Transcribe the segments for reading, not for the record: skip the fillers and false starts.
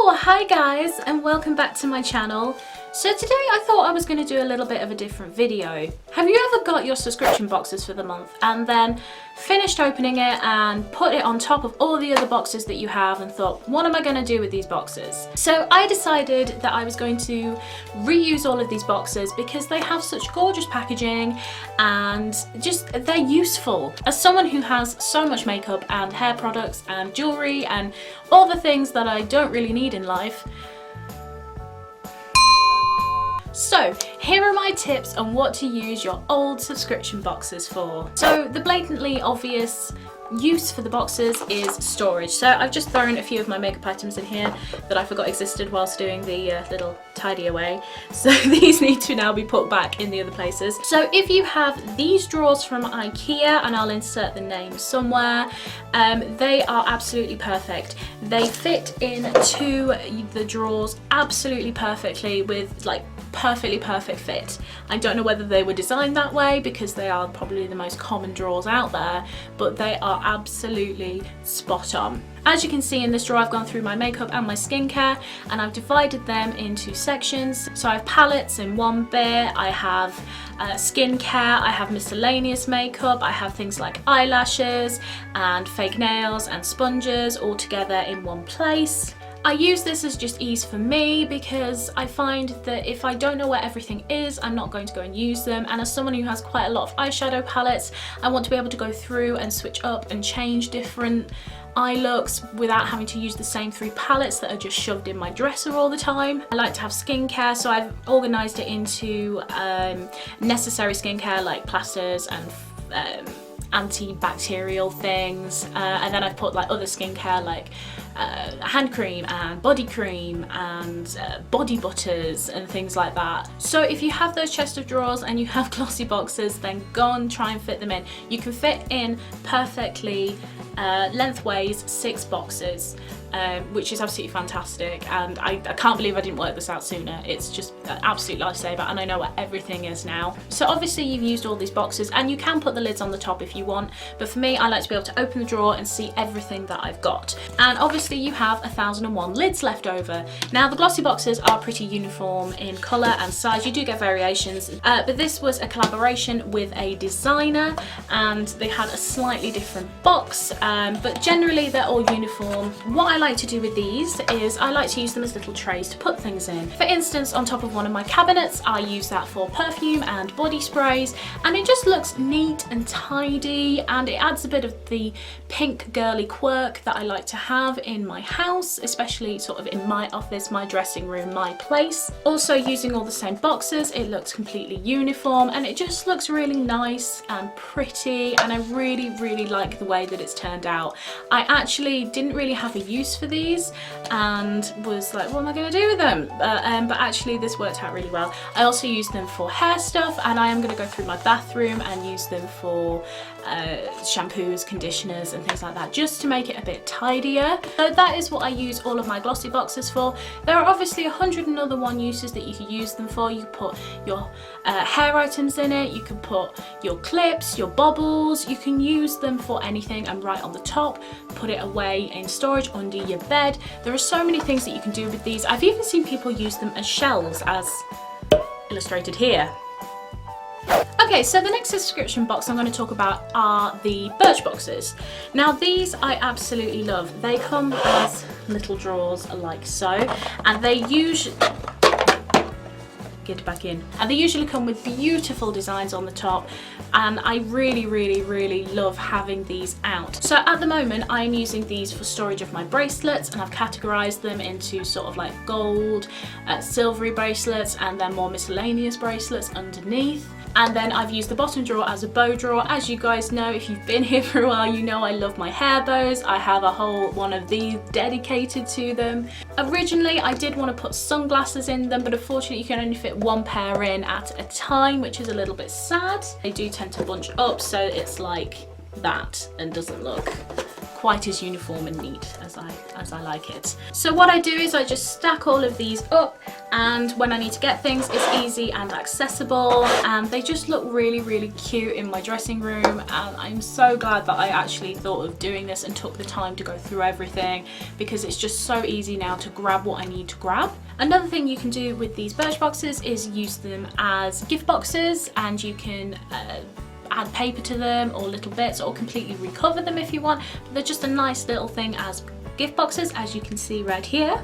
Oh, hi guys, and welcome back to my channel. So today I thought I was going to do a little bit of a different video. Have you ever got your subscription boxes for the month and then finished opening it and put it on top of all the other boxes that you have and thought, what am I going to do with these boxes? So I decided that I was going to reuse all of these boxes because they have such gorgeous packaging and just they're useful. As someone who has so much makeup and hair products and jewelry and all the things that I don't really need in life, so here are my tips on what to use your old subscription boxes for. So the blatantly obvious use for the boxes is storage. So I've just thrown a few of my makeup items in here that I forgot existed whilst doing the little tidy away. So these need to now be put back in the other places. So if you have these drawers from IKEA, and I'll insert the name somewhere, they are absolutely perfect. They fit into the drawers absolutely perfectly with like perfectly perfect fit. I don't know whether they were designed that way because they are probably the most common drawers out there, but they are absolutely spot on. As you can see in this drawer, I've gone through my makeup and my skincare and I've divided them into sections. So I have palettes in one bit, I have skincare, I have miscellaneous makeup, I have things like eyelashes and fake nails and sponges all together in one place. I use this as just ease for me because I find that if I don't know where everything is, I'm not going to go and use them. And as someone who has quite a lot of eyeshadow palettes, I want to be able to go through and switch up and change different eye looks without having to use the same 3 palettes that are just shoved in my dresser all the time. I like to have skincare, so I've organised it into necessary skincare like plasters and antibacterial things, and then I've put like other skincare like hand cream and body cream and body butters and things like that. So if you have those chest of drawers and you have glossy boxes, then go and try and fit them in. You can fit in perfectly lengthways 6 boxes, which is absolutely fantastic, and I can't believe I didn't work this out sooner. It's just an absolute lifesaver and I know where everything is now. So obviously you've used all these boxes and you can put the lids on the top if you want, but for me I like to be able to open the drawer and see everything that I've got. And obviously you have 1001 lids left over. Now the glossy boxes are pretty uniform in colour and size. You do get variations, but this was a collaboration with a designer and they had a slightly different box, but generally they're all uniform. What I like to do with these is I like to use them as little trays to put things in. For instance, on top of one of my cabinets, I use that for perfume and body sprays, and it just looks neat and tidy, and it adds a bit of the pink girly quirk that I like to have in my house, especially sort of in my office, my dressing room, my place. Also using all the same boxes, it looks completely uniform and it just looks really nice and pretty, and I really like the way that it's turned out. I actually didn't really have a use for these and was like, what am I going to do with them? But actually this worked out really well. I also use them for hair stuff, and I am going to go through my bathroom and use them for shampoos, conditioners and things like that, just to make it a bit tidier. So that is what I use all of my glossy boxes for. There are obviously 101 uses that you could use them for. You could put your hair items in it, you can put your clips, your bobbles, you can use them for anything, and right on the top put it away in storage under your bed. There are so many things that you can do with these. I've even seen people use them as shelves, as illustrated here. Okay, so the next subscription box I'm going to talk about are the BIRCHBOXes. Now these I absolutely love. They come as little drawers like so, and they usually get back in, and they usually come with beautiful designs on the top, and I really love having these out. So at the moment I'm using these for storage of my bracelets, and I've categorized them into sort of like gold, silvery bracelets, and then more miscellaneous bracelets underneath. And then I've used the bottom drawer as a bow drawer. As you guys know, if you've been here for a while, you know I love my hair bows. I have a whole one of these dedicated to them. Originally, I did want to put sunglasses in them, but unfortunately you can only fit 1 pair in at a time, which is a little bit sad. They do tend to bunch up, so it's like that and doesn't look quite as uniform and neat as I like it. So what I do is I just stack all of these up, and when I need to get things, it's easy and accessible, and they just look really, really cute in my dressing room. And I'm so glad that I actually thought of doing this and took the time to go through everything, because it's just so easy now to grab what I need to grab. Another thing you can do with these BIRCHBOXes is use them as gift boxes, and you can add paper to them or little bits, or completely recover them if you want. But they're just a nice little thing as gift boxes, as you can see right here.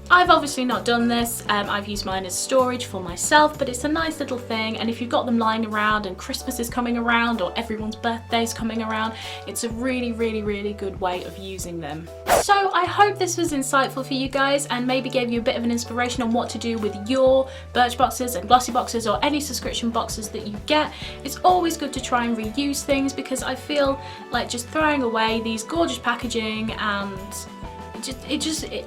I've obviously not done this, I've used mine as storage for myself, but it's a nice little thing, and if you've got them lying around and Christmas is coming around or everyone's birthday's coming around, it's a really, really, really good way of using them. So I hope this was insightful for you guys and maybe gave you a bit of an inspiration on what to do with your BIRCHBOXes and glossy boxes or any subscription boxes that you get. It's always good to try and reuse things, because I feel like just throwing away these gorgeous packaging, and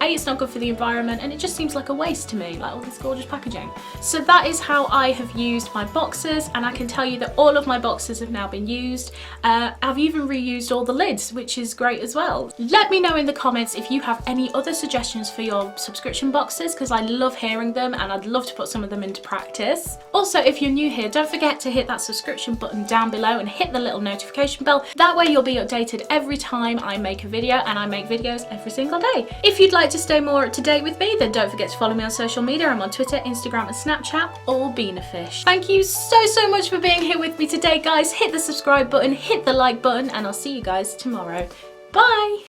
it's not good for the environment, and it just seems like a waste to me, like all this gorgeous packaging. So that is how I have used my boxes, and I can tell you that all of my boxes have now been used. I've even reused all the lids, which is great as well. Let me know in the comments if you have any other suggestions for your subscription boxes, because I love hearing them and I'd love to put some of them into practice. Also, if you're new here, don't forget to hit that subscription button down below and hit the little notification bell. That way you'll be updated every time I make a video, and I make videos every single day. If you'd like to stay more up to date with me, then don't forget to follow me on social media. I'm on Twitter, Instagram and Snapchat, all Beenafish. Thank you so much for being here with me today, guys. Hit the subscribe button, hit the like button, and I'll see you guys tomorrow. Bye!